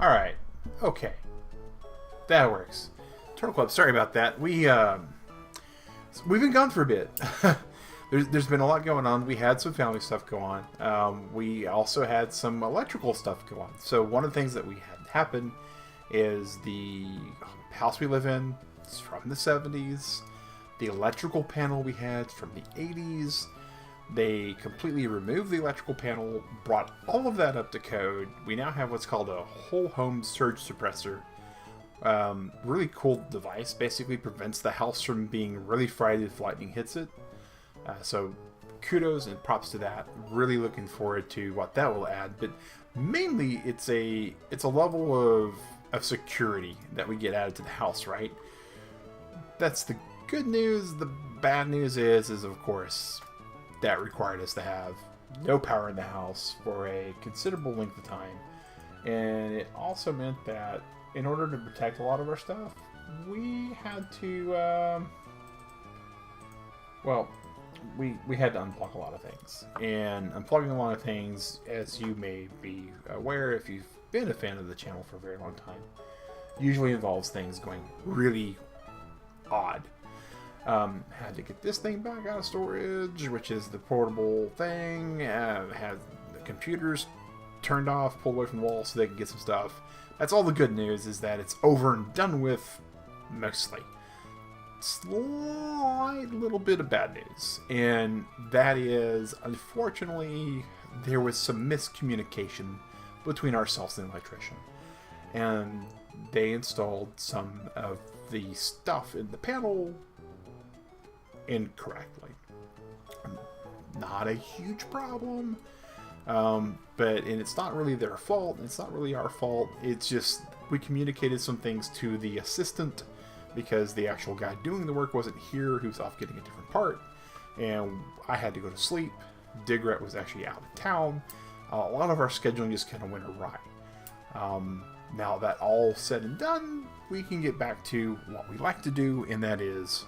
Alright. Okay. That works. Turtle Club, sorry about that. We've been gone for a bit. There's been a lot going on. We had some family stuff go on. We also had some electrical stuff go on. So one of the things that we had happen is the house we live in is from the 70s. The electrical panel we had from the 80s. They completely removed the electrical panel, brought all of that up to code. We now have what's called a whole home surge suppressor. Really cool device. Basically prevents the house from being really fried if lightning hits it. So kudos and props to that. Really looking forward to what that will add. But mainly it's a level of security that we get added to the house, right? That's the good news. The bad news is of course that required us to have no power in the house for a considerable length of time. And it also meant that in order to protect a lot of our stuff, we had to, we had to unplug a lot of things. And unplugging a lot of things, as you may be aware if you've been a fan of the channel for a very long time, usually involves things going really odd. Had to get this thing back out of storage, which is the portable thing. Had the computers turned off, pulled away from the wall so they could get some stuff. That's all the good news, is that it's over and done with, mostly. Slight little bit of bad news, and that is, unfortunately, there was some miscommunication between ourselves and the electrician. And they installed some of the stuff in the panel incorrectly. Not a huge problem, but it's not really their fault. It's not really our fault. It's just we communicated some things to the assistant because the actual guy doing the work wasn't here. He was off getting a different part, and I had to go to sleep. Digret was actually out of town. A lot of our scheduling just kind of went awry. Now that all said and done, we can get back to what we like to do, and that is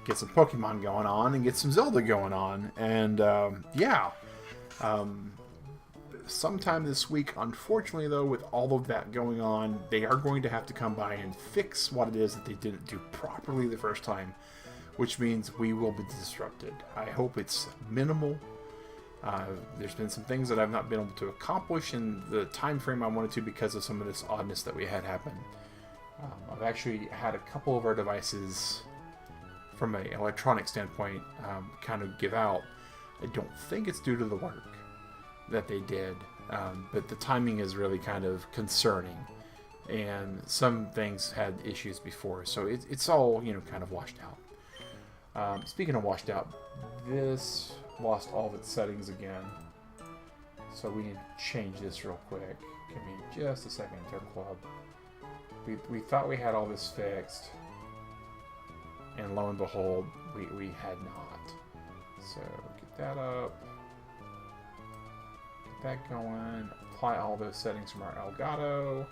get some Pokemon going on and get some Zelda going on. And sometime this week, unfortunately though, with all of that going on, they are going to have to come by and fix what it is that they didn't do properly the first time, which means we will be disrupted. I hope it's minimal. There's been some things that I've not been able to accomplish in the time frame I wanted to because of some of this oddness that we had happen. I've actually had a couple of our devices from an electronic standpoint kind of give out. I don't think it's due to the work that they did, but the timing is really kind of concerning, and some things had issues before, so it's all, kind of washed out. Speaking of washed out, this lost all of its settings again, so we need to change this real quick. Give me just a second, Turtle Club. We thought we had all this fixed, and lo and behold, we had not. So get that up, get that going, apply all those settings from our Elgato.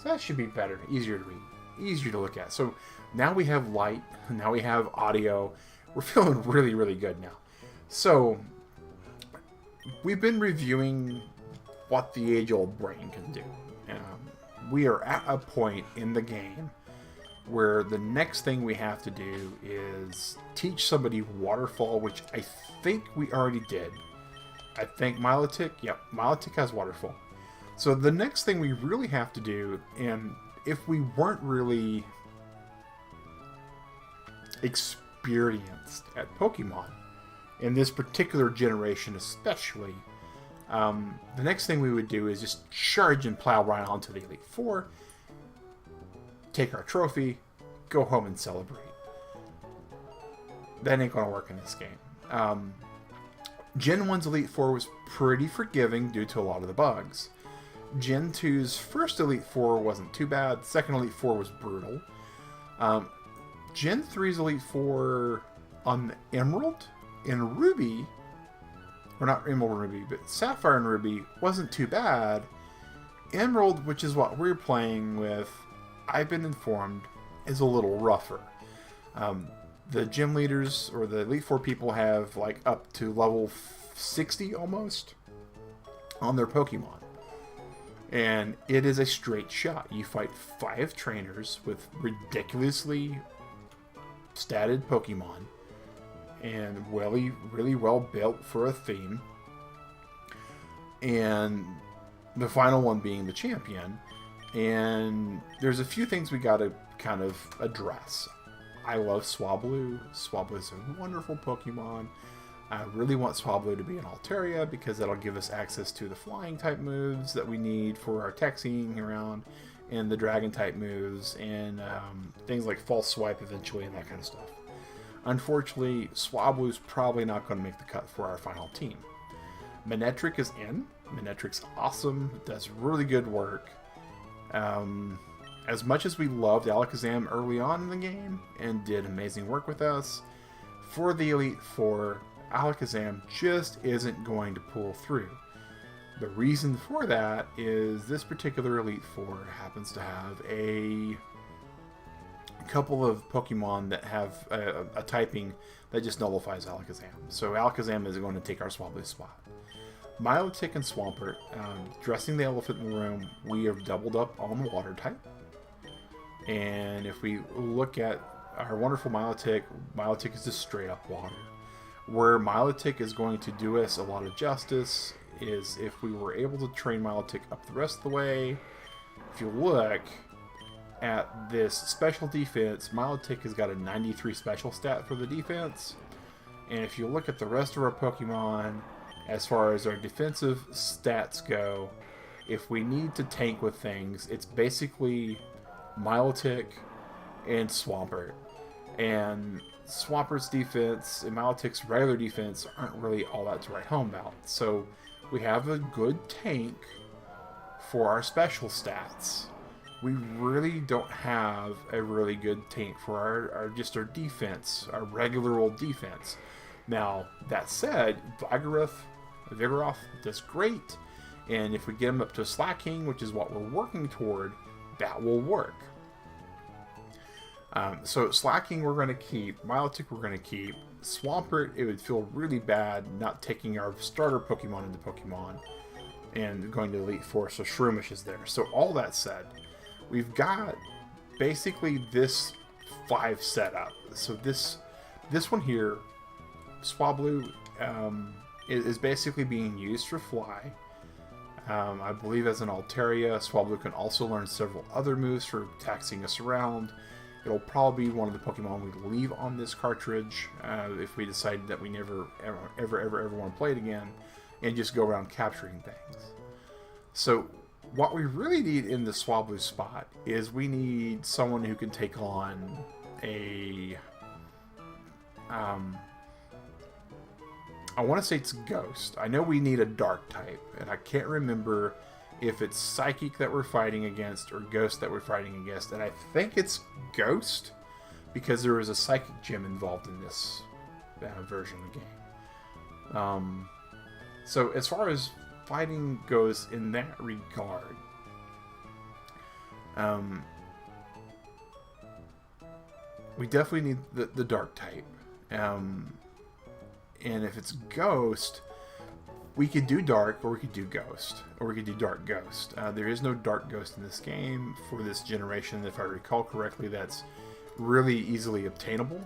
So that should be better, easier to read, easier to look at. So now we have light, now we have audio. We're feeling really, really good now. So we've been reviewing what the age-old brain can do. We are at a point in the game where the next thing we have to do is teach somebody Waterfall, which I think we already did. I think Milotic, Milotic has Waterfall. So the next thing we really have to do, and if we weren't really experienced at Pokemon, in this particular generation especially, the next thing we would do is just charge and plow right onto the Elite Four, take our trophy, go home and celebrate. That ain't gonna work in this game. Gen 1's Elite Four was pretty forgiving due to a lot of the bugs. Gen 2's first Elite Four wasn't too bad. Second Elite Four was brutal. Gen 3's Elite Four on Emerald and Ruby, or not Emerald and Ruby, but Sapphire and Ruby wasn't too bad. Emerald, which is what we're playing with, I've been informed, is a little rougher. The gym leaders, or the Elite Four people, have like up to level 60 almost on their Pokemon. And it is a straight shot. You fight 5 trainers with ridiculously statted Pokemon, and really well built for a theme. And the final one being the champion. And there's a few things we gotta kind of address. I love Swablu. Swablu is a wonderful Pokemon. I really want Swablu to be an Altaria because that'll give us access to the flying type moves that we need for our taxiing around, and the dragon type moves, and things like false swipe eventually, and that kind of stuff. Unfortunately, Swablu's probably not going to make the cut for our final team. Manectric is in. Manectric's awesome. Does really good work. As much as we loved Alakazam early on in the game and did amazing work with us, for the Elite Four, Alakazam just isn't going to pull through. The reason for that is this particular Elite Four happens to have a couple of Pokemon that have a typing that just nullifies Alakazam. So Alakazam is going to take our Swablu spot. Milotic and Swampert, dressing the elephant in the room, we have doubled up on the water type. And if we look at our wonderful Milotic, Milotic is just straight up water. Where Milotic is going to do us a lot of justice is if we were able to train Milotic up the rest of the way. If you look at this special defense, Milotic has got a 93 special stat for the defense. And if you look at the rest of our Pokemon, as far as our defensive stats go, if we need to tank with things, it's basically Milotic and Swampert. And Swampert's defense and Milotic's regular defense aren't really all that to write home about. So we have a good tank for our special stats. We really don't have a really good tank for our defense, our regular old defense. Now, that said, Vigoroth does great, and if we get him up to Slacking, which is what we're working toward, that will work. So Slacking we're going to keep, Milotic we're going to keep, Swampert, it would feel really bad not taking our starter Pokemon into Pokemon and going to Elite Four, so Shroomish is there. So all that said, we've got basically this 5 setup. So this one here, Swablu, is basically being used for Fly. I believe as an Altaria, Swablu can also learn several other moves for taxiing us around. It'll probably be one of the Pokemon we leave on this cartridge if we decide that we never, ever want to play it again, and just go around capturing things. So what we really need in the Swablu spot is we need someone who can take on a... I want to say it's Ghost. I know we need a Dark type, and I can't remember if it's Psychic that we're fighting against or Ghost that we're fighting against, and I think it's Ghost because there was a Psychic gym involved in this version of the game. So as far as fighting goes in that regard, we definitely need the Dark type. And if it's Ghost, we could do Dark, or we could do Ghost, or we could do Dark Ghost. There is no Dark Ghost in this game for this generation. If I recall correctly, that's really easily obtainable.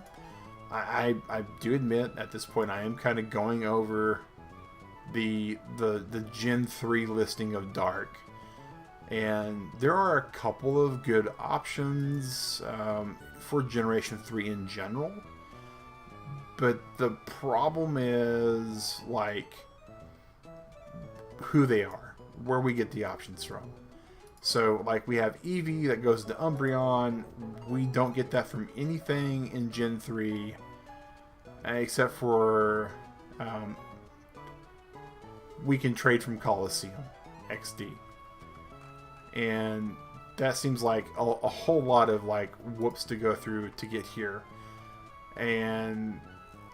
I do admit at this point I am kind of going over the Gen 3 listing of Dark, and there are a couple of good options for Generation 3 in general. But the problem is, like, who they are, where we get the options from. So, like, we have Eevee that goes to Umbreon. We don't get that from anything in Gen 3, except for we can trade from Coliseum XD. And that seems like a whole lot of, like, whoops to go through to get here. And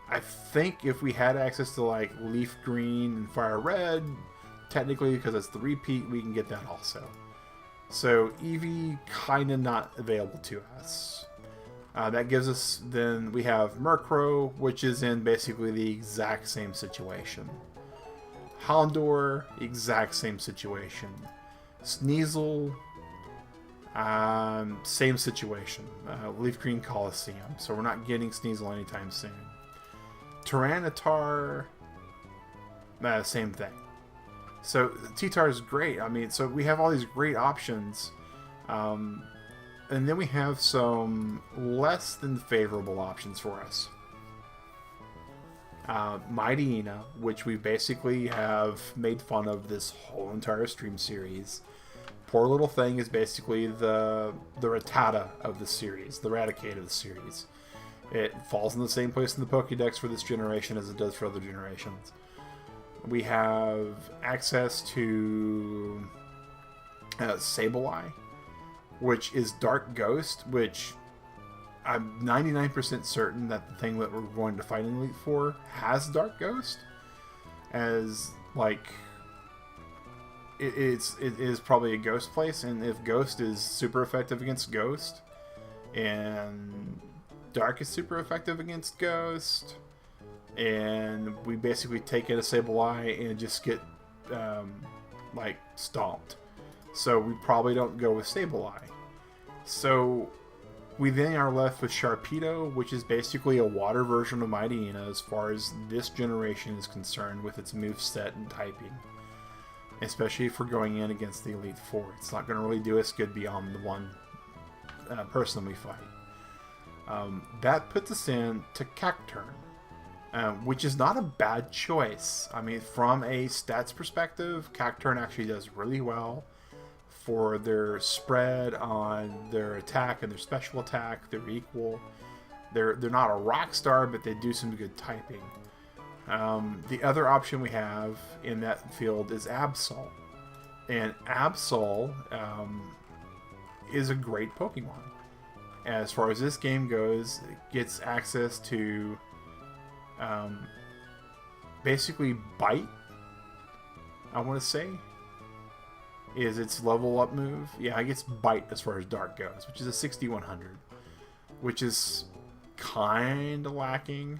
I think if we had access to, like, Leaf Green and Fire Red, technically, because it's the repeat, we can get that also. So Eevee kind of not available to us. That gives us, then we have Murkrow, which is in basically the exact same situation. Houndour, exact same situation. Sneasel, same situation. Leaf Green Coliseum, so we're not getting Sneasel anytime soon. Tyranitar, same thing. So T-Tar is great. I mean, so we have all these great options. And then we have some less than favorable options for us. Mightyena, which we basically have made fun of this whole entire stream series. Poor little thing is basically the Rattata of the series, the Raticate of the series. It falls in the same place in the Pokédex for this generation as it does for other generations. We have access to Sableye, which is Dark Ghost, which I'm 99% certain that the thing that we're going to fight in Elite Four has Dark Ghost, as like it is probably a Ghost place, and if Ghost is super effective against Ghost, and Dark is super effective against Ghost, and we basically take it a Sableye and just get like stomped. So we probably don't go with Sableye. So we then are left with Sharpedo, which is basically a water version of Mightyena as far as this generation is concerned with its moveset and typing. Especially if we're going in against the Elite Four. It's not going to really do us good beyond the one person we fight. That puts us in to Cacturne, which is not a bad choice. I mean, from a stats perspective, Cacturne actually does really well for their spread on their attack and their special attack. They're equal. They're not a rock star, but they do some good typing. The other option we have in that field is Absol. And Absol is a great Pokemon. As far as this game goes, it gets access to basically Bite, I want to say, is its level up move. Yeah, it gets Bite as far as Dark goes, which is a 6100, which is kind of lacking.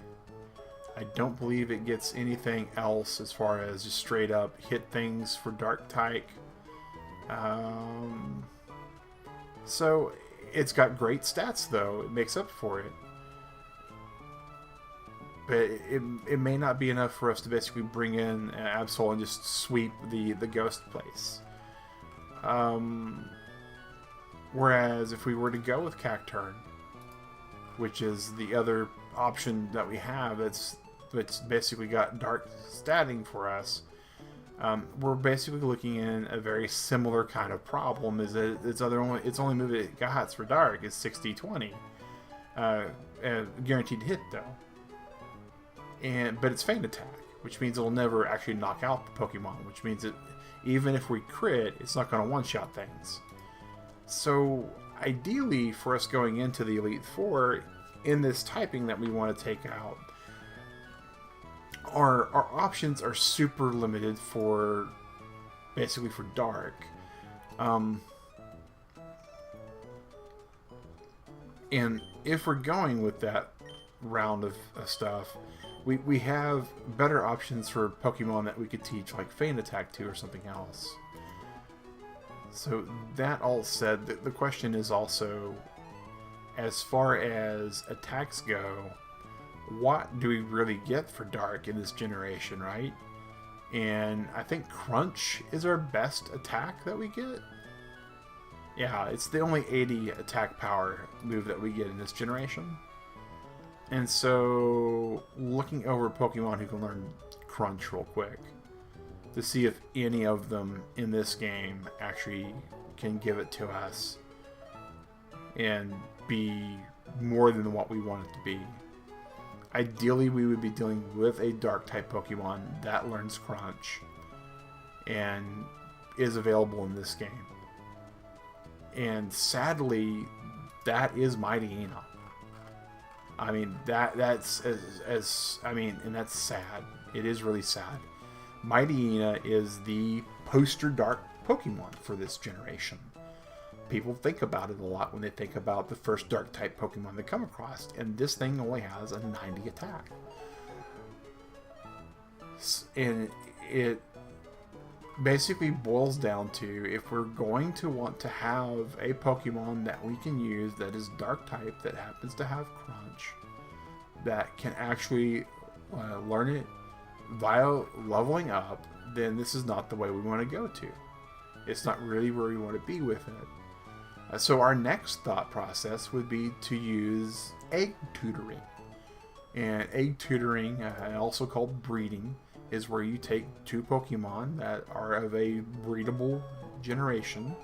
I don't believe it gets anything else as far as just straight up hit things for Dark type. So it's got great stats though. It makes up for it. But it may not be enough for us to basically bring in Absol and just sweep the Ghost place. Whereas if we were to go with Cacturne, which is the other option that we have, it's basically got Dark statting for us, we're basically looking in a very similar kind of problem. Is that its only move it got for Dark is 60-20, guaranteed to hit though. But it's Feint Attack, which means it'll never actually knock out the Pokemon, which means that even if we crit, it's not going to one-shot things. So ideally, for us going into the Elite Four, in this typing that we want to take out, our options are super limited for basically for Dark. And if we're going with that round of stuff, we have better options for Pokemon that we could teach, like Feint Attack to or something else. So that all said, the question is also, as far as attacks go, what do we really get for Dark in this generation, right? And I think Crunch is our best attack that we get. Yeah, it's the only 80 attack power move that we get in this generation. And so, looking over Pokemon who can learn Crunch real quick to see if any of them in this game actually can give it to us and be more than what we want it to be. Ideally, we would be dealing with a Dark-type Pokemon that learns Crunch and is available in this game. And sadly, that is Mightyena. I mean, that's and that's sad. It is really sad. Mightyena is the poster Dark Pokemon for this generation. People think about it a lot when they think about the first Dark-type Pokemon they come across, and this thing only has a 90 attack. And basically boils down to, if we're going to want to have a Pokemon that we can use that is dark type, that happens to have crunch, that can actually learn it via leveling up, then this is not the way we want to go to. It's not really where we want to be with it. So our next thought process would be to use egg tutoring. And egg tutoring, also called breeding, is where you take two Pokemon that are of a breedable generation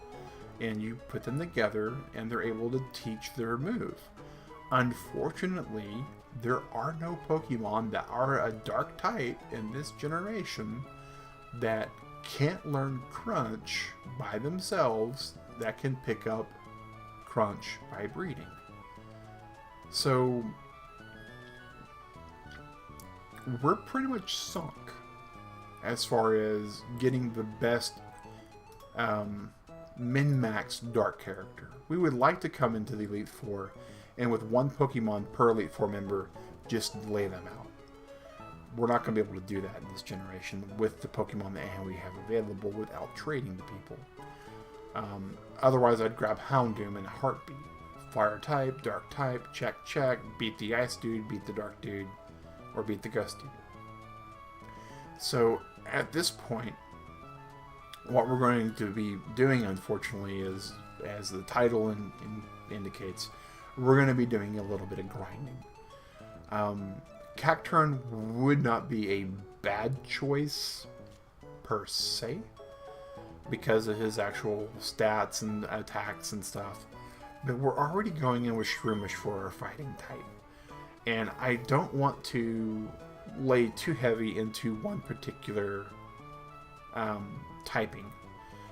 and you put them together and they're able to teach their move. Unfortunately, there are no Pokemon that are a dark type in this generation that can't learn Crunch by themselves, that can pick up Crunch by breeding. So we're pretty much sunk as far as getting the best min-max dark character. We would like to come into the Elite Four and with one Pokemon per Elite Four member, just lay them out. We're not going to be able to do that in this generation with the Pokemon that we have available without trading to people. Otherwise, I'd grab Houndoom in a heartbeat. Fire type, dark type, check, beat the ice dude, beat the dark dude, or beat the ghost dude. So at this point, what we're going to be doing, unfortunately, is, as the title indicates, we're going to be doing a little bit of grinding. Cacturne would not be a bad choice per se because of his actual stats and attacks and stuff, but we're already going in with Shroomish for our fighting type, and I don't want to lay too heavy into one particular typing,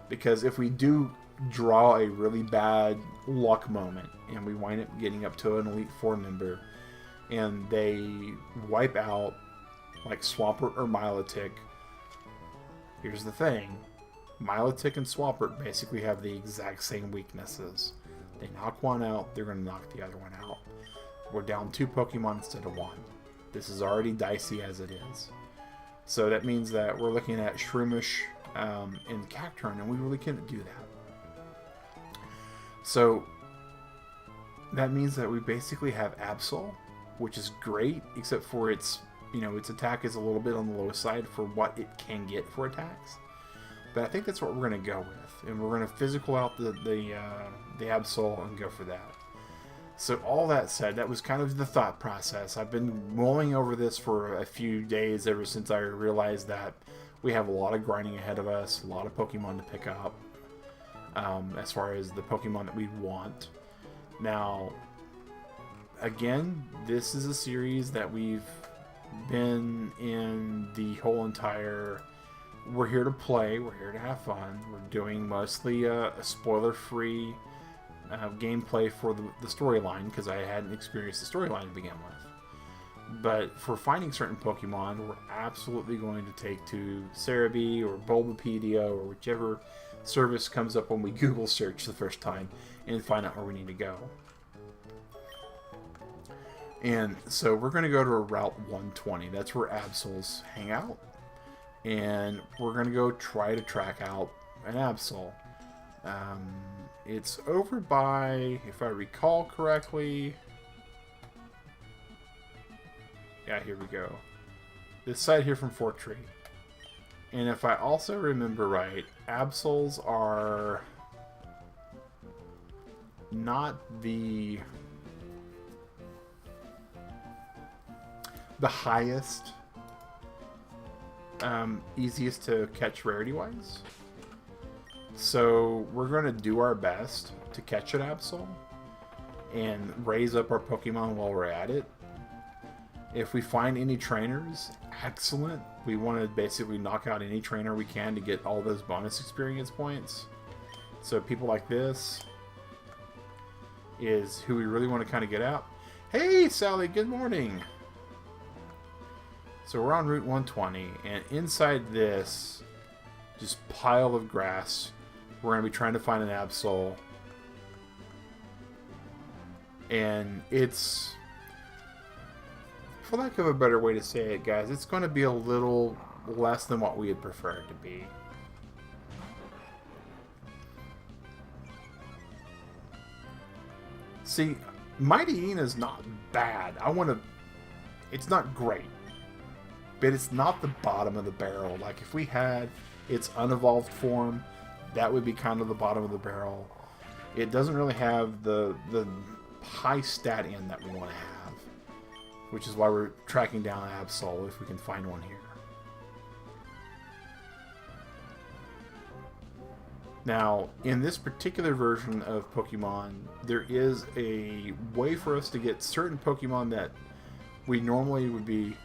because if we do draw a really bad luck moment and we wind up getting up to an Elite Four member and they wipe out like Swampert or Milotic, here's the thing: Milotic and Swampert basically have the exact same weaknesses. They knock one out, they're going to knock the other one out. We're down 2 Pokemon instead of 1. This is already dicey as it is. So that means that we're looking at Shroomish and Cacturne, and we really couldn't do that. So that means that we basically have Absol, which is great, except for its attack is a little bit on the lowest side for what it can get for attacks. But I think that's what we're going to go with, and we're going to physical out the Absol and go for that. So all that said, that was kind of the thought process. I've been mulling over this for a few days ever since I realized that we have a lot of grinding ahead of us, a lot of Pokemon to pick up, as far as the Pokemon that we want. Now, again, this is a series that we've been in the whole entire... We're here to play, we're here to have fun. We're doing mostly a spoiler-free gameplay for the storyline, because I hadn't experienced the storyline to begin with. But for finding certain Pokemon, we're absolutely going to take to Cerebi or Bulbapedia or whichever service comes up when we Google search the first time and find out where we need to go. And so we're going to go to Route 120. That's where Absols hang out. And we're going to go try to track out an Absol. It's over by, if I recall correctly... Yeah, here we go. This side here from Fort Tree. And if I also remember right, Absols are not the highest, easiest to catch rarity-wise. So we're going to do our best to catch an Absol and raise up our Pokemon while we're at it. If we find any trainers, excellent. We want to basically knock out any trainer we can to get all those bonus experience points. So people like this is who we really want to kind of get out. Hey, Sally, good morning. So we're on Route 120, and inside this just pile of grass, we're going to be trying to find an Absol. And it's, for lack of a better way to say it, guys, it's going to be a little less than what we had preferred to be. See, Mighty Ina's not bad. It's not great. But it's not the bottom of the barrel. Like, if we had its unevolved form, that would be kind of the bottom of the barrel. It doesn't really have the high stat in that we want to have. Which is why we're tracking down Absol, if we can find one here. Now, in this particular version of Pokemon, there is a way for us to get certain Pokemon that we normally would be,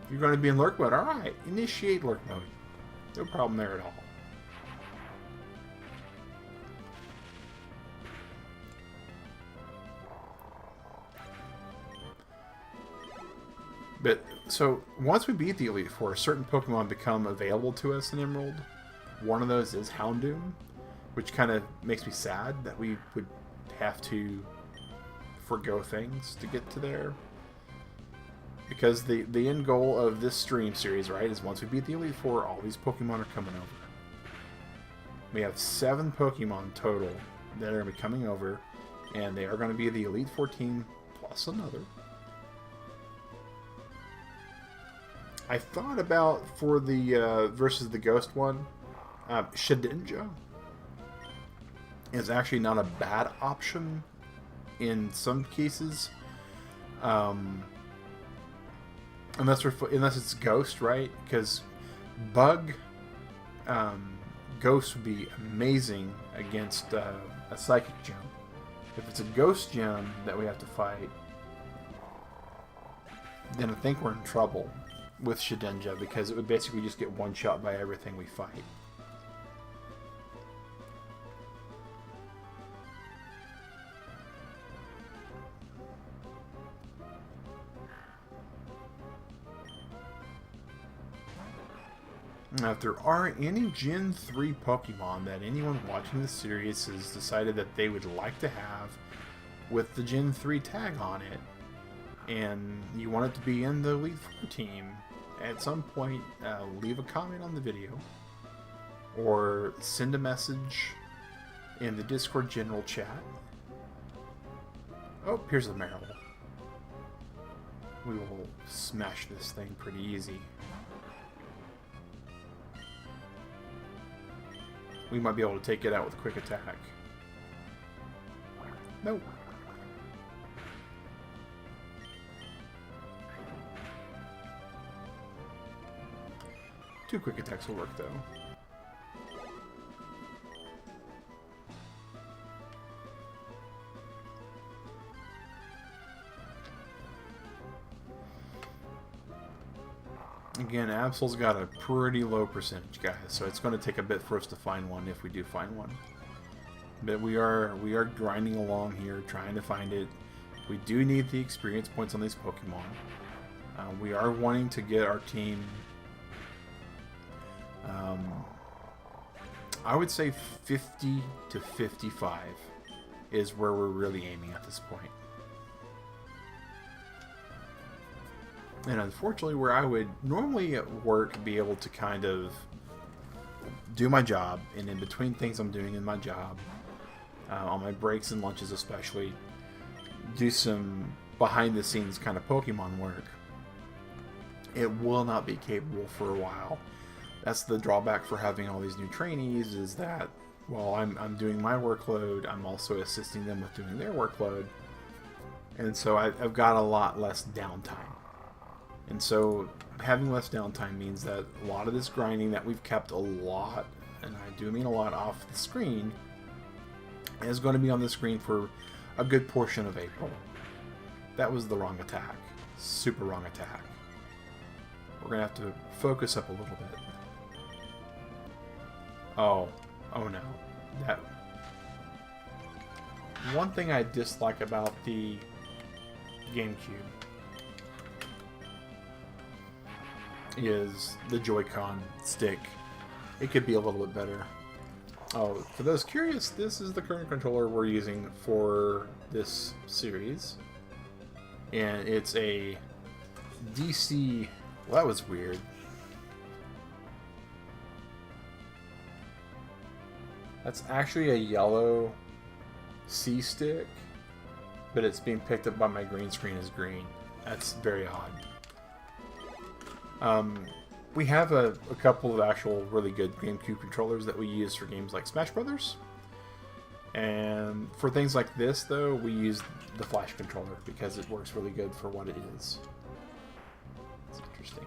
you're going to be in Lurk Mode. Alright, initiate Lurk Mode. No problem there at all. But, so, once we beat the Elite Four, certain Pokemon become available to us in Emerald. One of those is Houndoom, which kind of makes me sad that we would have to forgo things to get to there. Because the end goal of this stream series, right, is once we beat the Elite Four, all these Pokemon are coming over. We have 7 Pokemon total that are going to be coming over, and they are going to be the Elite Four team plus another. I thought about, for the versus the Ghost one, Shedinja is actually not a bad option in some cases. Unless it's Ghost, right? Because Bug, Ghost would be amazing against a Psychic Gem. If it's a Ghost Gem that we have to fight, then I think we're in trouble with Shedinja, because it would basically just get one shot by everything we fight. Now, if there are any Gen 3 Pokemon that anyone watching the series has decided that they would like to have with the Gen 3 tag on it, and you want it to be in the Elite Four team, at some point, leave a comment on the video, or send a message in the Discord general chat. Oh, here's the Marill. We will smash this thing pretty easy. We might be able to take it out with a quick attack. Nope. Two quick attacks will work, though. Again, Absol's got a pretty low percentage, guys, so it's going to take a bit for us to find one if we do find one. But we are grinding along here, trying to find it. We do need the experience points on these Pokemon. We are wanting to get our team, I would say 50 to 55 is where we're really aiming at this point. And unfortunately, where I would normally at work be able to kind of do my job, and in between things I'm doing in my job, on my breaks and lunches especially, do some behind-the-scenes kind of Pokemon work, it will not be capable for a while. That's the drawback for having all these new trainees, is that while I'm doing my workload, I'm also assisting them with doing their workload. And so I've got a lot less downtime. And so having less downtime means that a lot of this grinding that we've kept a lot, and I do mean a lot, off the screen, is going to be on the screen for a good portion of April. That was the wrong attack. Super wrong attack. We're going to have to focus up a little bit. Oh no. That one thing I dislike about the GameCube is the Joy-Con stick. It could be a little bit better. Oh, for those curious, this is the current controller we're using for this series. And it's a DC... Well, that was weird. That's actually a yellow C-stick but it's being picked up by my green screen as green. That's very odd. We have a couple of actual really good GameCube controllers that we use for games like Smash Brothers. And for things like this, though, we use the Flash controller because it works really good for what it is. It's interesting.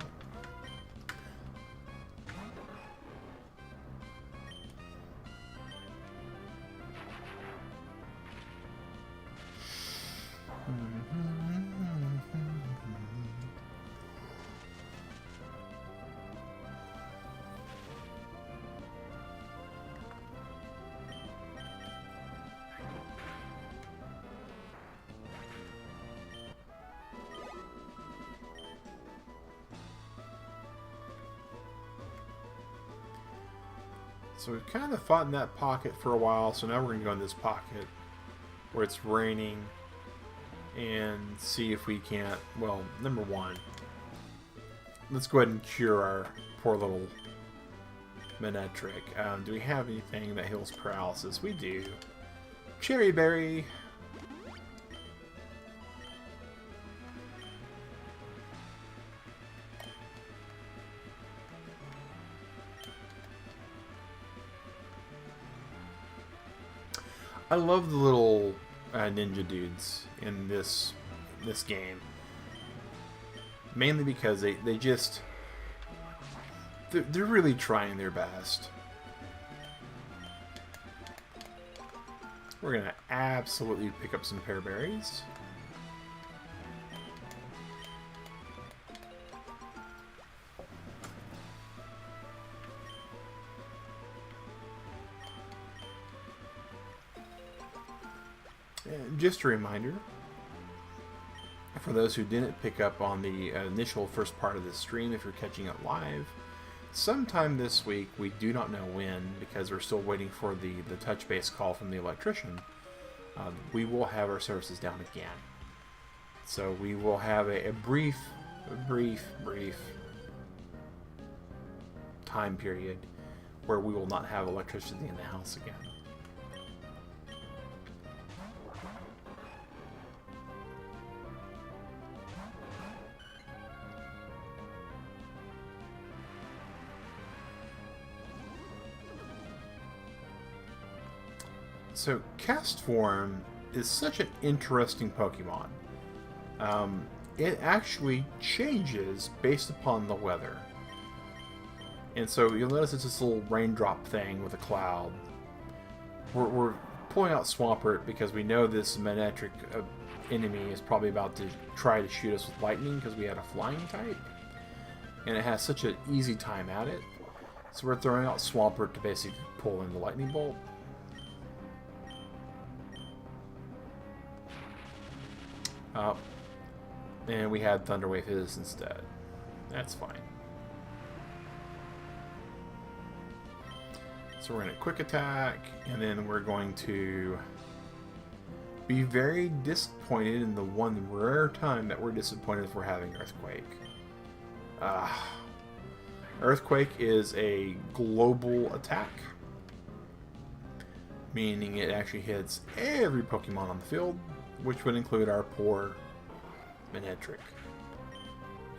So we've kind of fought in that pocket for a while, so now we're going to go in this pocket where it's raining and see if we can't, well, number one, let's go ahead and cure our poor little Manetric. Do we have anything that heals paralysis? We do. Cherry Berry. I love the little ninja dudes in this game, mainly because they just they're really trying their best. We're gonna absolutely pick up some pear berries. Just a reminder, for those who didn't pick up on the initial first part of this stream, if you're catching it live, sometime this week, we do not know when, because we're still waiting for the touch base call from the electrician, we will have our services down again. So we will have a brief time period where we will not have electricity in the house again. So, Castform is such an interesting Pokemon. It actually changes based upon the weather. And so, you'll notice it's this little raindrop thing with a cloud. We're pulling out Swampert because we know this Manetric enemy is probably about to try to shoot us with lightning because we had a flying type. And it has such an easy time at it. So, we're throwing out Swampert to basically pull in the lightning bolt. And we had Thunderwave his instead. That's fine. So we're going to quick attack, and then we're going to be very disappointed in the one rare time that we're disappointed if we're having Earthquake. Earthquake is a global attack, meaning it actually hits every Pokemon on the field, which would include our poor Manetric.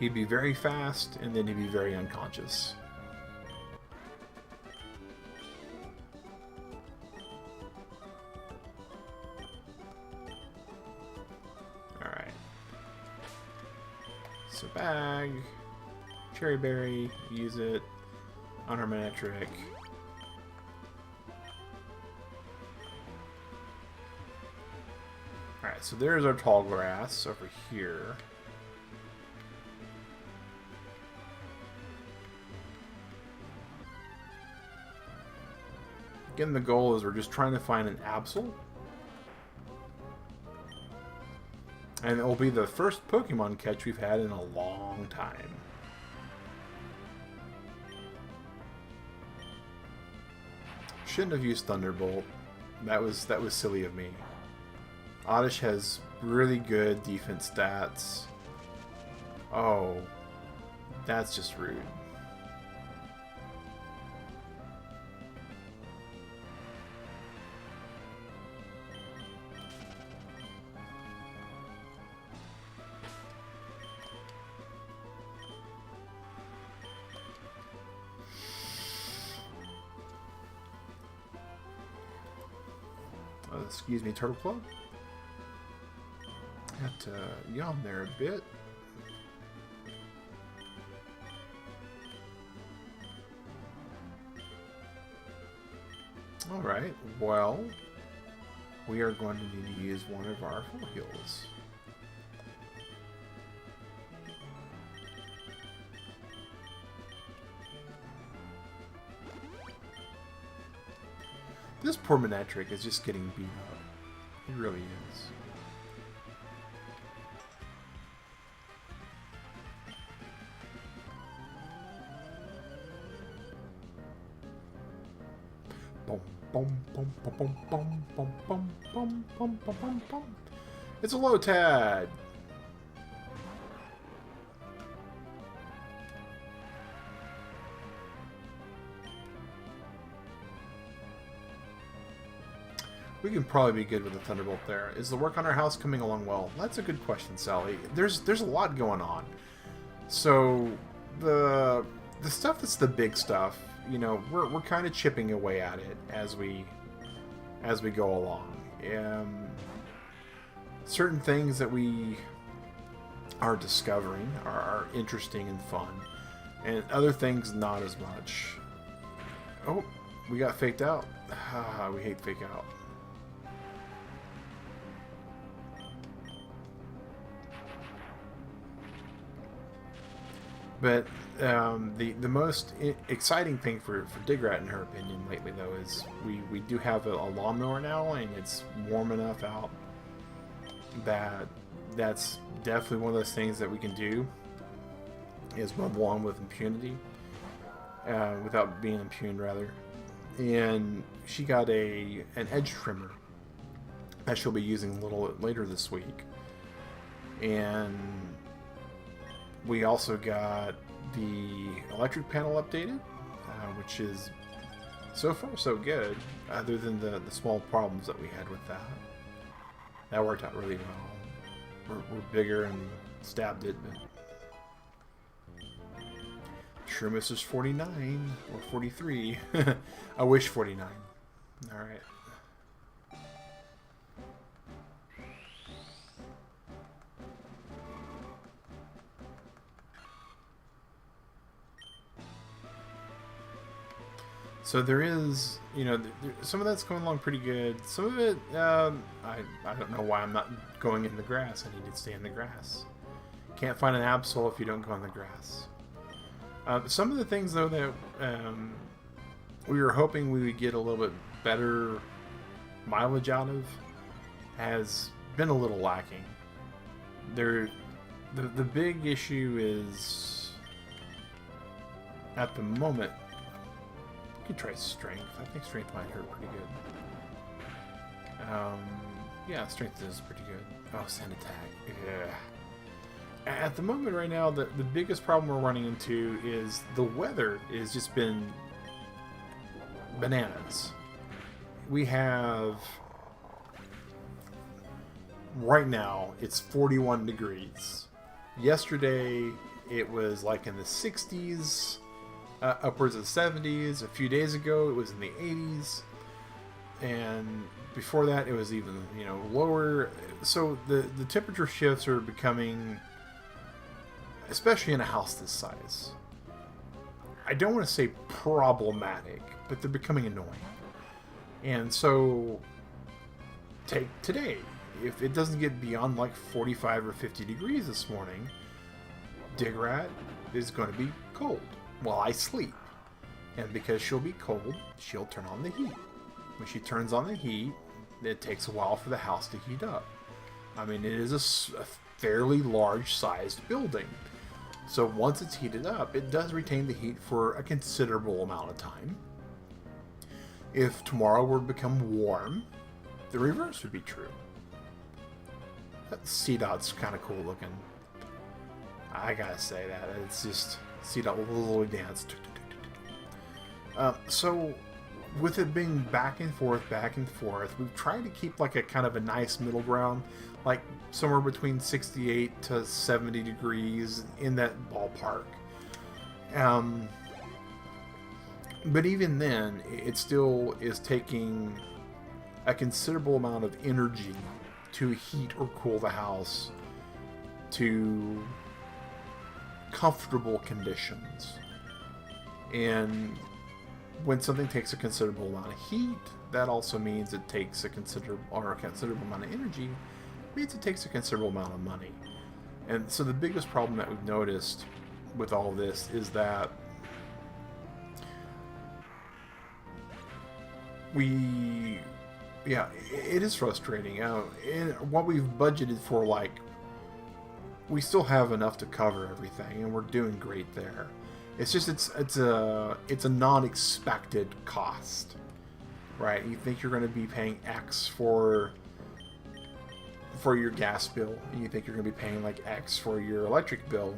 He'd be very fast, and then he'd be very unconscious. Alright. So bag, Cherry Berry, use it on our Manetric. Alright, so there's our tall grass over here. Again, the goal is we're just trying to find an Absol. And it will be the first Pokemon catch we've had in a long time. Shouldn't have used Thunderbolt. That was silly of me. Oddish has really good defense stats. Oh, that's just rude. Excuse me, Turtle Club. Had to yawn there a bit. Alright, well, we are going to need to use one of our full heals. This poor Manectric is just getting beat up. He really is. Boom, boom, boom, boom, boom, boom, boom, boom, boom, boom, boom, boom. It's a low tad. We can probably be good with a Thunderbolt there. Is the work on our house coming along well? That's a good question, Sally. There's a lot going on. So the stuff that's the big stuff, you know, we're kind of chipping away at it as we go along. Certain things that we are discovering are interesting and fun, and other things not as much. Oh, we got faked out. We hate fake out. But the most exciting thing for Digrat, in her opinion, lately, though, is we do have a lawnmower now, and it's warm enough out that that's definitely one of those things that we can do, is mow the lawn with impunity, without being impugned, rather. And she got an edge trimmer that she'll be using a little later this week. And we also got the electric panel updated, which is so far so good, other than the small problems that we had with that. That worked out really well. We're bigger and stabbed it, but Shroomus is 49 or 43. I wish 49. Alright. So there is, you know, some of that's going along pretty good. Some of it, I don't know why I'm not going in the grass. I need to stay in the grass. Can't find an Absol if you don't go in the grass. Some of the things, though, that we were hoping we would get a little bit better mileage out of has been a little lacking. The big issue is, at the moment, you could try strength. I think strength might hurt pretty good. Yeah, strength is pretty good. Oh, sand attack. Yeah. At the moment right now, the biggest problem we're running into is the weather has just been bananas. We have, right now, it's 41 degrees. Yesterday, it was like in the 60s. Upwards of the 70s. A few days ago, it was in the 80s, and before that, it was even, you know, lower. So the temperature shifts are becoming, especially in a house this size, I don't want to say problematic, but they're becoming annoying. And so, take today. If it doesn't get beyond like 45 or 50 degrees this morning, Digrat is going to be cold while I sleep. And because she'll be cold, she'll turn on the heat. When she turns on the heat, it takes a while for the house to heat up. I mean, it is a fairly large-sized building. So once it's heated up, it does retain the heat for a considerable amount of time. If tomorrow were to become warm, the reverse would be true. That C-Dot's kind of cool looking. I gotta say that. It's just... C-Dot with a little dance. So, with it being back and forth, we've tried to keep like a kind of a nice middle ground, like somewhere between 68 to 70 degrees, in that ballpark. But even then, it still is taking a considerable amount of energy to heat or cool the house to comfortable conditions. And when something takes a considerable amount of heat, that also means it takes a considerable amount of energy, means it takes a considerable amount of money. And so the biggest problem that we've noticed with all this is that it is frustrating. And what we've budgeted for, like, we still have enough to cover everything, and we're doing great there. It's just it's a non-expected cost, right? You think you're going to be paying X for your gas bill, and you think you're going to be paying like X for your electric bill.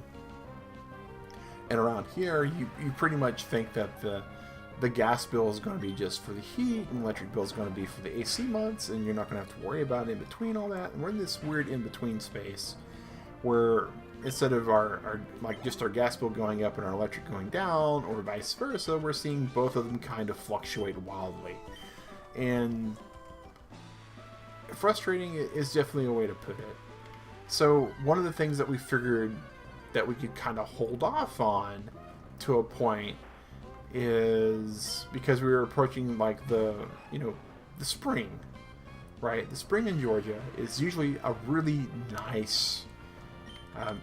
And around here, you pretty much think that the gas bill is going to be just for the heat, and the electric bill is going to be for the AC months, and you're not going to have to worry about it in between all that. And we're in this weird in-between space where instead of our gas bill going up and our electric going down, or vice versa, we're seeing both of them kind of fluctuate wildly. And frustrating is definitely a way to put it. So one of the things that we figured that we could kind of hold off on to a point is because we were approaching like the spring, right? The spring in Georgia is usually a really nice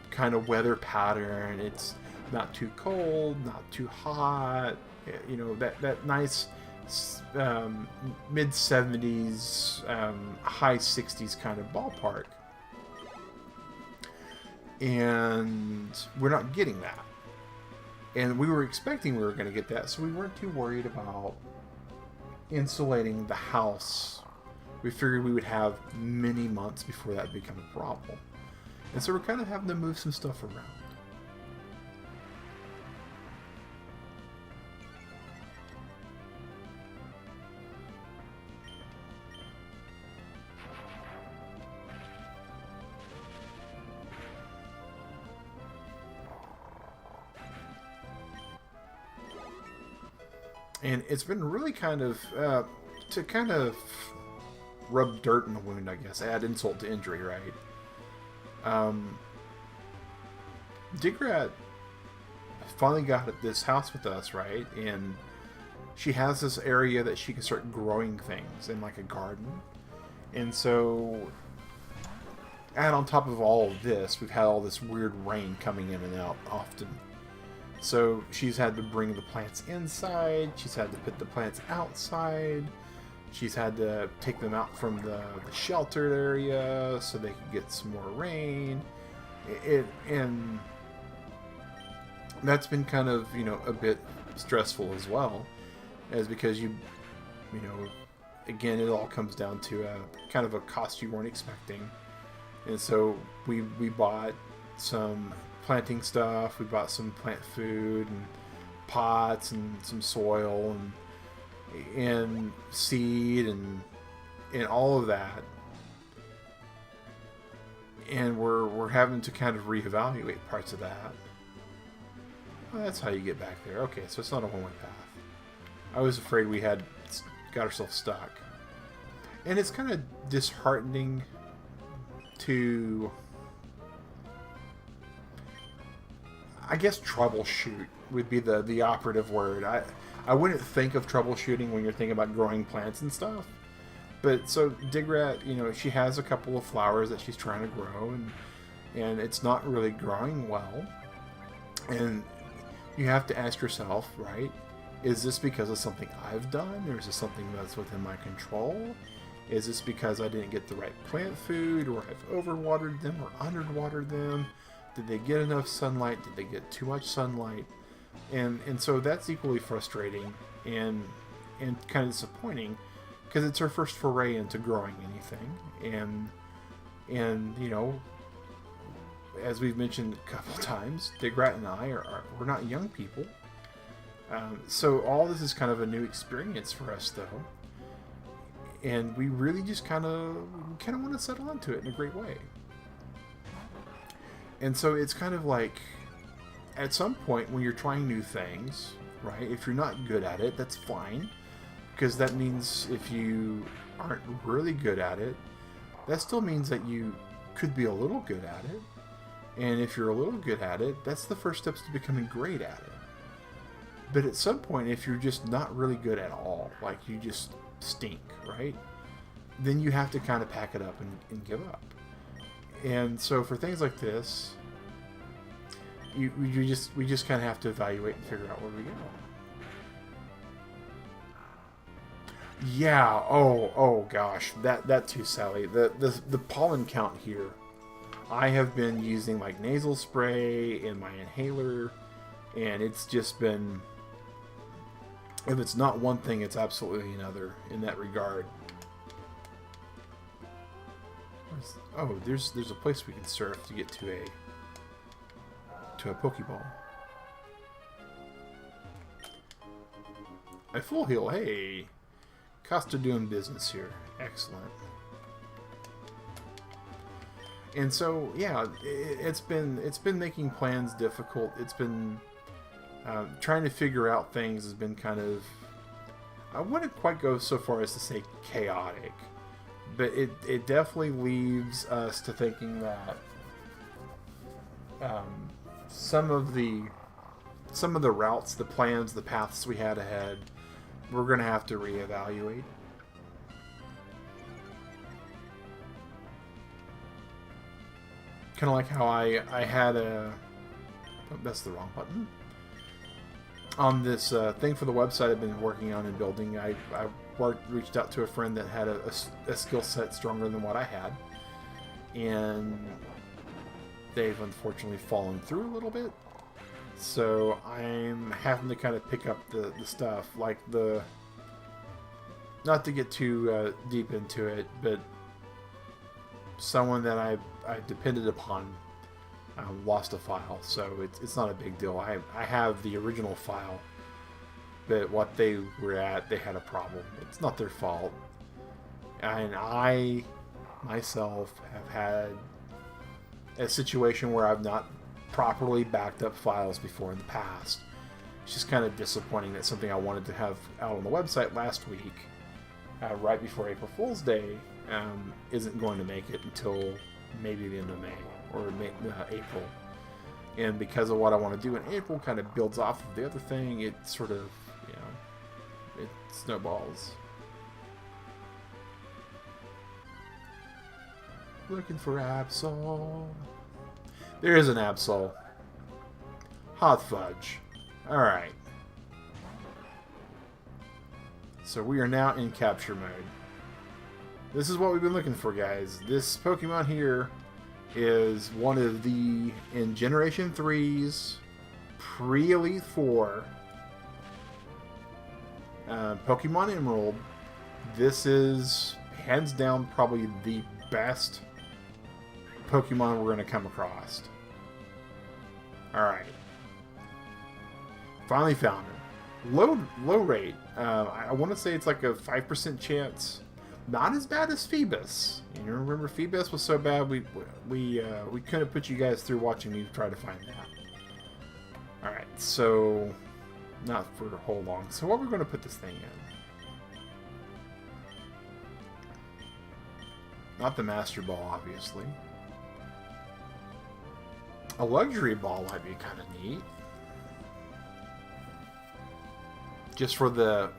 kind of weather pattern. It's not too cold, not too hot, that nice mid 70s, high 60s kind of ballpark. And we're not getting that. And we were expecting we were going to get that, so we weren't too worried about insulating the house. We figured we would have many months before that became a problem. And so we're kind of having to move some stuff around. And it's been really kind of, to kind of rub dirt in the wound, I guess, add insult to injury, right? Digrat finally got at this house with us, right? And she has this area that she can start growing things in, like a garden. And so, and on top of all of this, we've had all this weird rain coming in and out often. So she's had to bring the plants inside, she's had to put the plants outside, she's had to take them out from the sheltered area so they could get some more rain. And that's been kind of, a bit stressful as well, as because again, it all comes down to a kind of a cost you weren't expecting. And so we bought some planting stuff, we bought some plant food and pots and some soil and seed and all of that. And we're having to kind of reevaluate parts of that. Well, that's how you get back there. Okay, so it's not a one-way path. I was afraid we had got ourselves stuck. And it's kind of disheartening to, I guess, troubleshoot would be the operative word. I wouldn't think of troubleshooting when you're thinking about growing plants and stuff. But so Digrat, she has a couple of flowers that she's trying to grow, and it's not really growing well. And you have to ask yourself, right, is this because of something I've done, or is this something that's within my control? Is this because I didn't get the right plant food, or I've overwatered them or underwatered them? Did they get enough sunlight? Did they get too much sunlight? And so that's equally frustrating and kind of disappointing, because it's our first foray into growing anything. And as we've mentioned a couple times, Digrat and I we're not young people. So all this is kind of a new experience for us, though. And we really just kind of want to settle into it in a great way. And so it's kind of like, at some point when you're trying new things, right, if you're not good at it, that's fine. because that means if you aren't really good at it, that still means that you could be a little good at it. And if you're a little good at it, that's the first steps to becoming great at it. But at some point, if you're just not really good at all, like you just stink, right? Then you have to kind of pack it up and give up. And so for things like this, we just kind of have to evaluate and figure out where we go. Yeah. Oh gosh, that too, Sally. The pollen count here. I have been using like nasal spray and my inhaler, and it's just been. If it's not one thing, it's absolutely another in that regard. Oh, there's a place we can surf to get to a Pokeball. A full heal. Hey, Costa doing business here. Excellent. And so, yeah, it's been making plans difficult. It's been trying to figure out things has been kind of, I wouldn't quite go so far as to say chaotic, but it definitely leaves us to thinking that some of the routes, the plans, the paths we had ahead, we're going to have to reevaluate. Kind of like how I had a... Oh, that's the wrong button. On this thing for the website I've been working on and building, I reached out to a friend that had a skill set stronger than what I had. And they've unfortunately fallen through a little bit. So I'm having to kind of pick up the stuff, like the... Not to get too deep into it, but someone that I depended upon lost a file, so it's not a big deal. I have the original file, but what they were at, they had a problem. It's not their fault. And I, myself, have had a situation where I've not properly backed up files before in the past. It's just kind of disappointing that something I wanted to have out on the website last week, right before April Fool's Day, isn't going to make it until maybe the end of May or April. And because of what I want to do in April kind of builds off of the other thing, it sort of, it snowballs. Looking for Absol. There is an Absol. Hot fudge. Alright. So we are now in capture mode. This is what we've been looking for, guys. This Pokemon here is one of the, in Generation 3's pre-Elite 4 Pokemon Emerald, this is hands down probably the best Pokemon we're going to come across. Alright. Finally found him. Low rate. I want to say it's like a 5% chance. Not as bad as Phoebus. You remember Phoebus was so bad we couldn't put you guys through watching me try to find that. Alright, so not for a whole long. So what we're going to put this thing in. Not the Master Ball, obviously. A Luxury Ball might be kind of neat. Just for the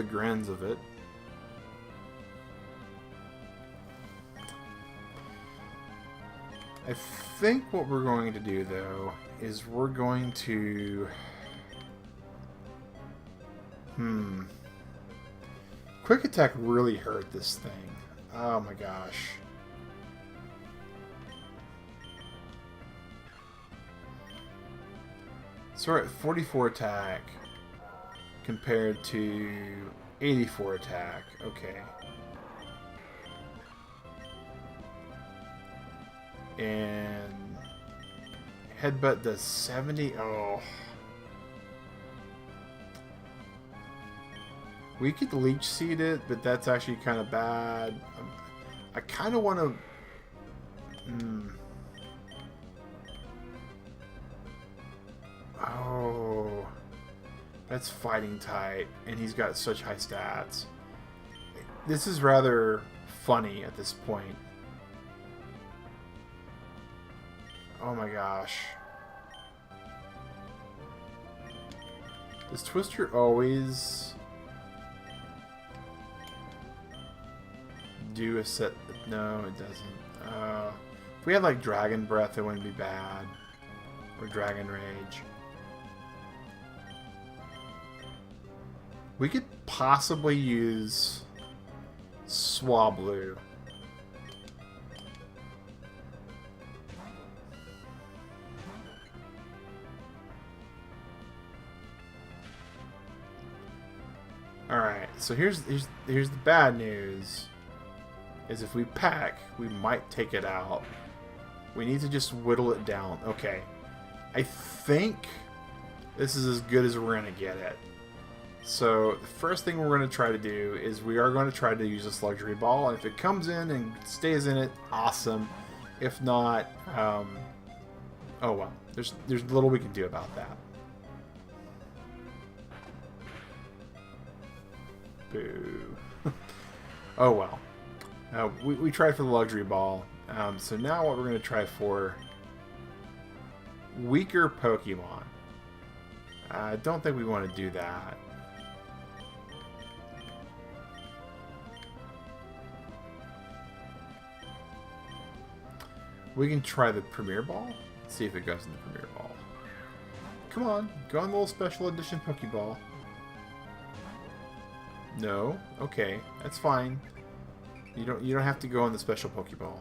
grins of it. I think what we're going to do, though, is we're going to... Quick Attack really hurt this thing. Oh my gosh. So we're at 44 attack compared to 84 attack. Okay. And Headbutt does 70. Oh. We could Leech Seed it, but that's actually kind of bad. I kind of want to... Oh. That's fighting type, and he's got such high stats. This is rather funny at this point. Oh my gosh. Does Twister always do a set? No, it doesn't. If we had like Dragon Breath, it wouldn't be bad. Or Dragon Rage. We could possibly use Swablu. Alright, so here's the bad news. Is if we pack, we might take it out. We need to just whittle it down. Okay. I think this is as good as we're going to get it. So the first thing we're going to try to do is we are going to try to use this luxury ball. And if it comes in and stays in it, awesome. If not, oh well. There's little we can do about that. Boo. Oh well. We tried for the luxury ball. So now what we're going to try for weaker Pokemon. I don't think we want to do that. We can try the Premier Ball. See if it goes in the Premier Ball. Come on, go on the little special edition Pokeball. No? Okay, that's fine. You don't have to go on the special Pokeball.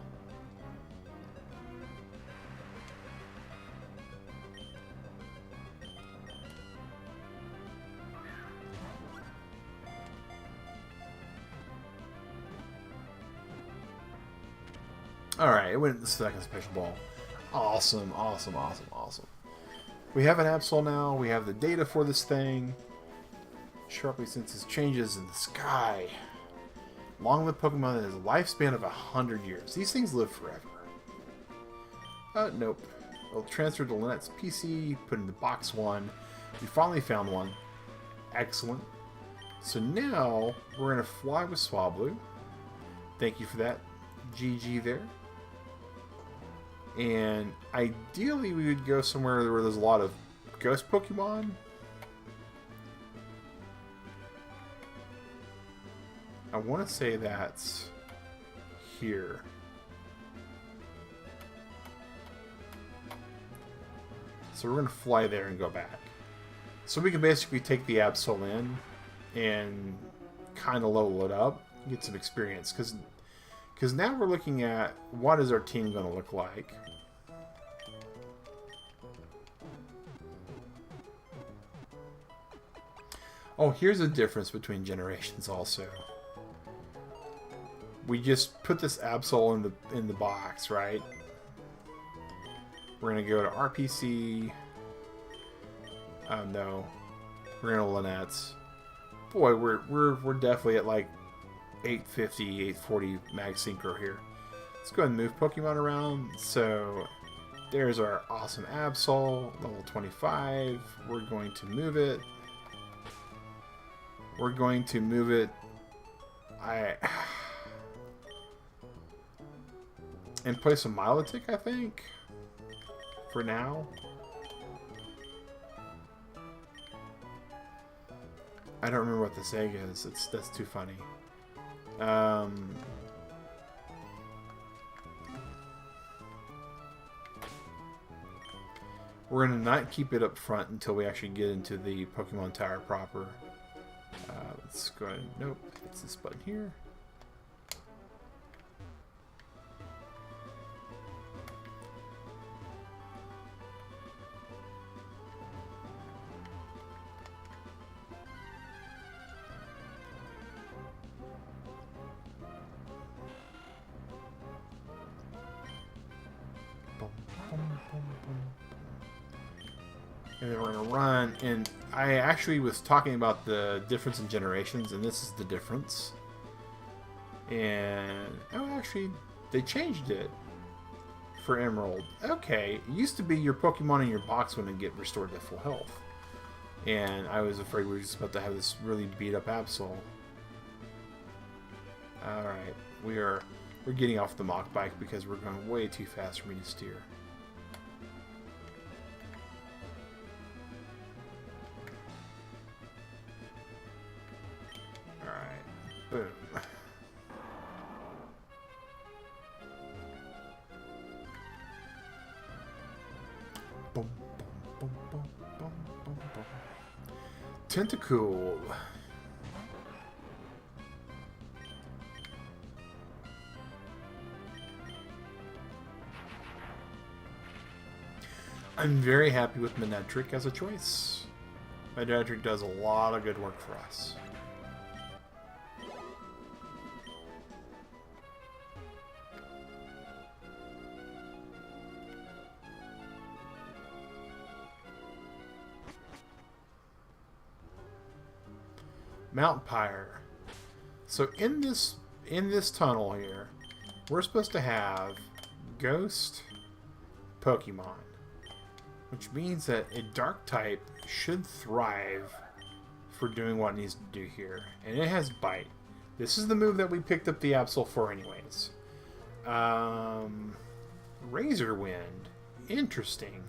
Alright, it went in the second special ball. Awesome, awesome, awesome, awesome. We have an Absol now. We have the data for this thing. Sharply senses changes in the sky. Long-lived Pokemon that has a lifespan of 100 years. These things live forever. Nope. It'll transfer to Lynette's PC, put into box 1. We finally found one. Excellent. So now, we're going to fly with Swablu. Thank you for that. GG there. And ideally we would go somewhere where there's a lot of ghost Pokemon. I want to say that's here. So we're going to fly there and go back. So we can basically take the Absol in and kind of level it up, get some experience. Because now we're looking at what is our team going to look like. Oh, here's a difference between generations also. We just put this Absol in the box, right? We're gonna go to RPC. Oh no, we're gonna Lynette's. Boy, we're definitely at like 850, 840 mag synchro here. Let's go ahead and move Pokemon around. So there's our awesome Absol, level 25. We're going to move it. We're going to move it. And play some Milotic, I think, for now. I don't remember what this egg is. That's too funny. We're gonna not keep it up front until we actually get into the Pokemon Tower proper. Let's go ahead. Nope, it's this button here. And then we're going to run, and I actually was talking about the difference in generations, and this is the difference. And, oh, actually, they changed it for Emerald. Okay, it used to be your Pokemon in your box wouldn't get restored to full health. And I was afraid we were just about to have this really beat up Absol. Alright, we're getting off the mock bike because we're going way too fast for me to steer. Alright, boom. Boom, boom, boom, boom, boom, boom. Tentacle. I'm very happy with Manectric as a choice. Manectric does a lot of good work for us. Mount Pyre. So in this tunnel here, we're supposed to have ghost Pokemon, which means that a dark type should thrive for doing what it needs to do here. And it has bite. This is the move that we picked up the Absol for anyways. Razor Wind. Interesting.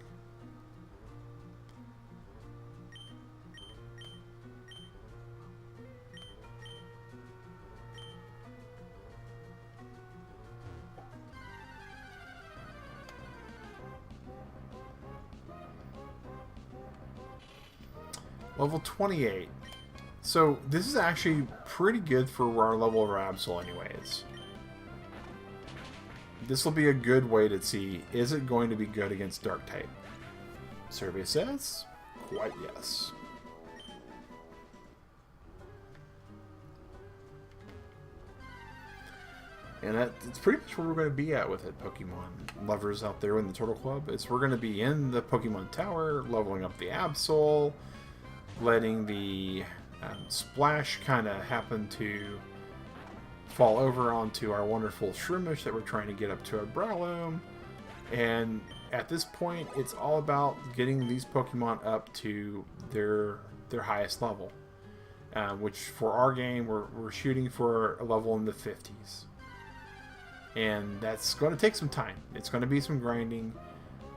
Level 28. So this is actually pretty good for our level of Absol anyways. This will be a good way to see, is it going to be good against Dark type? Survey says, quite yes. And that's pretty much where we're going to be at with it, Pokemon lovers out there in the Turtle Club. We're going to be in the Pokemon Tower, leveling up the Absol, letting the splash kind of happen to fall over onto our wonderful Shroomish that we're trying to get up to our Browloom. And at this point, it's all about getting these Pokemon up to their highest level. Which for our game, we're shooting for a level in the 50s. And that's going to take some time. It's going to be some grinding.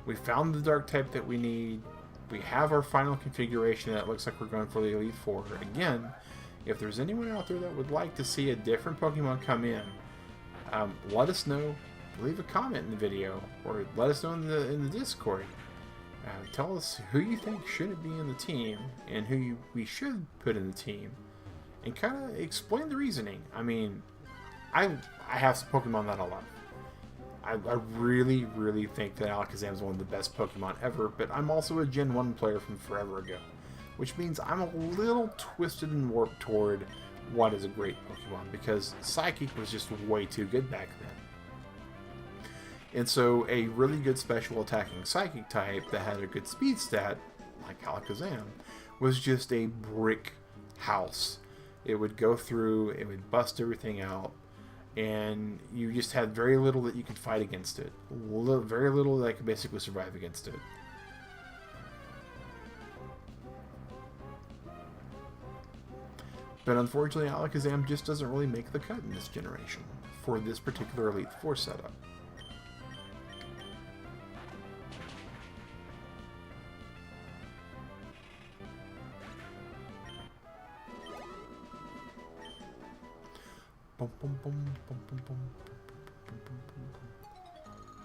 We found the Dark type that we need. We have our final configuration that looks like we're going for the Elite Four. Again, if there's anyone out there that would like to see a different Pokemon come in, let us know. Leave a comment in the video, or let us know in the Discord. Tell us who you think should be in the team, and who we should put in the team, and kind of explain the reasoning. I mean, I have some Pokemon that I love. I really, really think that Alakazam is one of the best Pokemon ever, but I'm also a Gen 1 player from forever ago, which means I'm a little twisted and warped toward what is a great Pokemon, because Psychic was just way too good back then. And so a really good special attacking Psychic type that had a good speed stat, like Alakazam, was just a brick house. It would go through, it would bust everything out, and you just had very little that you could fight against it. Very little that could basically survive against it. But unfortunately, Alakazam just doesn't really make the cut in this generation for this particular Elite Four setup.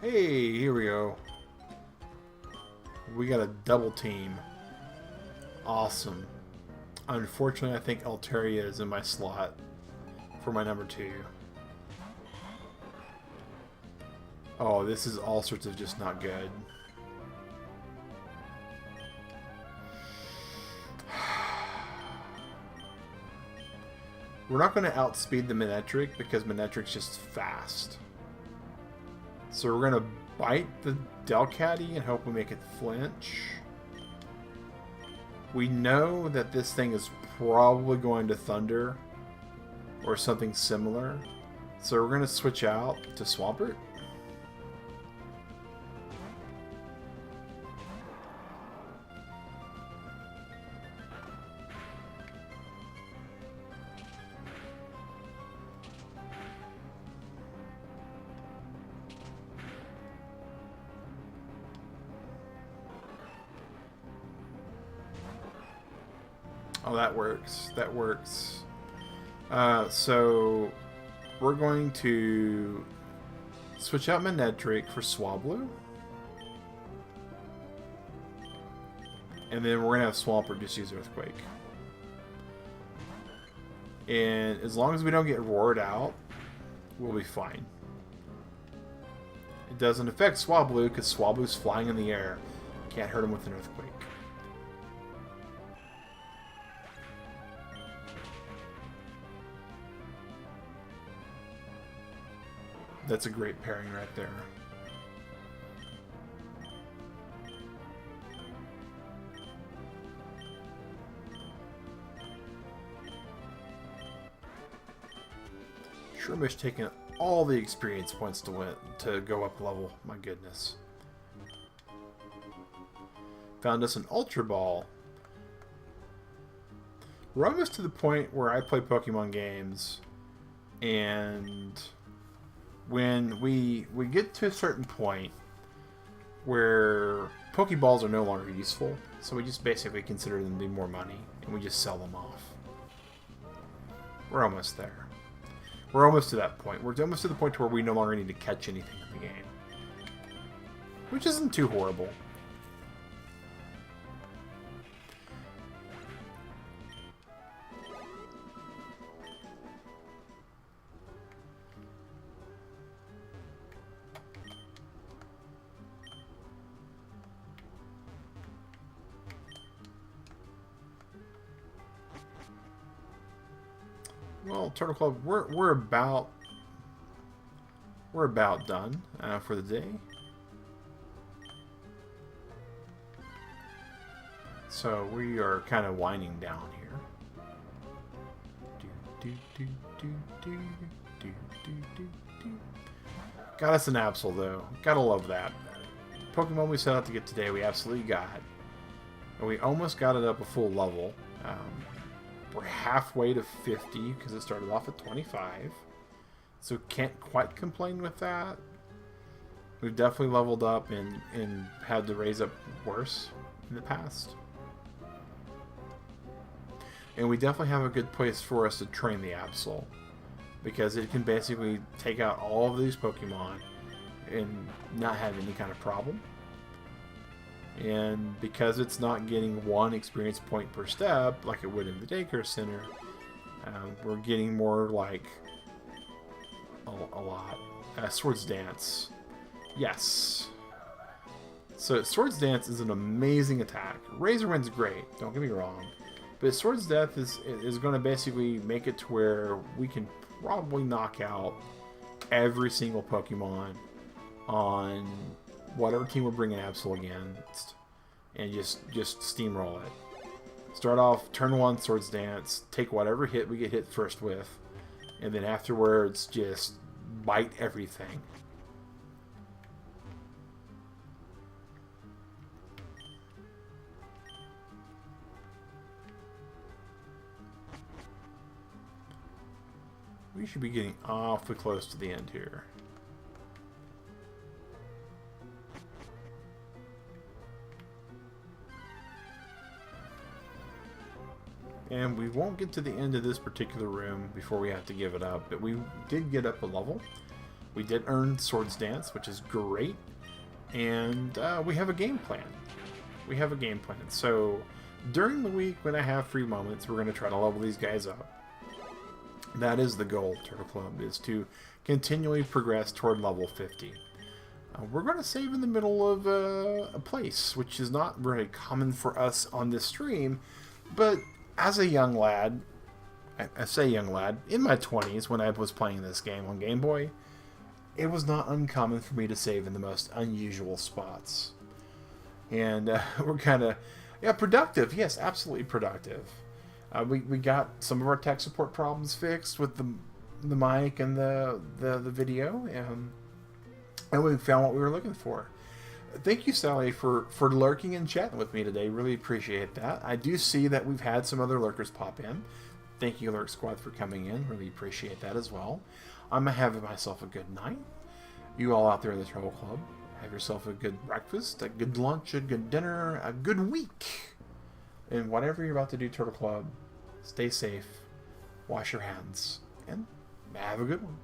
Hey, here we go. We got a double team. Awesome. Unfortunately, I think Altaria is in my slot for my number 2. Oh, this is all sorts of just not good. We're not going to outspeed the Manectric because Manectric's just fast. So we're going to bite the Delcatty and hope we make it flinch. We know that this thing is probably going to Thunder or something similar. So we're going to switch out to Swampert. Oh, that works. That works. So we're going to switch out Manedric for Swablu. And then we're going to have Swampert just use Earthquake. And as long as we don't get roared out, we'll be fine. It doesn't affect Swablu because Swablu's flying in the air. Can't hurt him with an Earthquake. That's a great pairing right there. Shroomish taking all the experience points to go up level. My goodness. Found us an Ultra Ball. We're almost to the point where I play Pokemon games, and when we get to a certain point where Pokeballs are no longer useful, so we just basically consider them to be more money, and we just sell them off. We're almost there. We're almost to that point. We're almost to the point where we no longer need to catch anything in the game. Which isn't too horrible. Well, Turtle Club, we're about done for the day. So we are kind of winding down here. Got us an Absol though. Gotta love that. Pokemon we set out to get today, we absolutely got. And we almost got it up a full level. We're halfway to 50 because it started off at 25. So can't quite complain with that. We've definitely leveled up and had to raise up worse in the past. And we definitely have a good place for us to train the Absol, because it can basically take out all of these Pokemon and not have any kind of problem. And because it's not getting 1 experience point per step like it would in the daycare center, we're getting more like a lot. Swords Dance. Yes. So Swords Dance is an amazing attack. Razor Wind's great, don't get me wrong. But Swords Death is going to basically make it to where we can probably knock out every single Pokemon on whatever team we're bringing Absol against, and just steamroll it. Start off turn 1 Swords Dance, take whatever hit we get hit first with, and then afterwards just bite everything. We should be getting awfully close to the end here. And we won't get to the end of this particular room before we have to give it up. But we did get up a level. We did earn Swords Dance, which is great. And we have a game plan. We have a game plan. So during the week when I have free moments, we're going to try to level these guys up. That is the goal, Turtle Club, is to continually progress toward level 50. We're going to save in the middle of a place, which is not very common for us on this stream. But as a young lad, I say young lad, in my 20s when I was playing this game on Game Boy, it was not uncommon for me to save in the most unusual spots. And we're kind of, yeah, productive. Yes, absolutely productive. We got some of our tech support problems fixed with the mic and the video, and we found what we were looking for. Thank you, Sally, for lurking and chatting with me today. Really appreciate that. I do see that we've had some other lurkers pop in. Thank you, Lurk Squad, for coming in. Really appreciate that as well. I'm going to have myself a good night. You all out there in the Turtle Club, have yourself a good breakfast, a good lunch, a good dinner, a good week. And whatever you're about to do, Turtle Club, stay safe, wash your hands, and have a good one.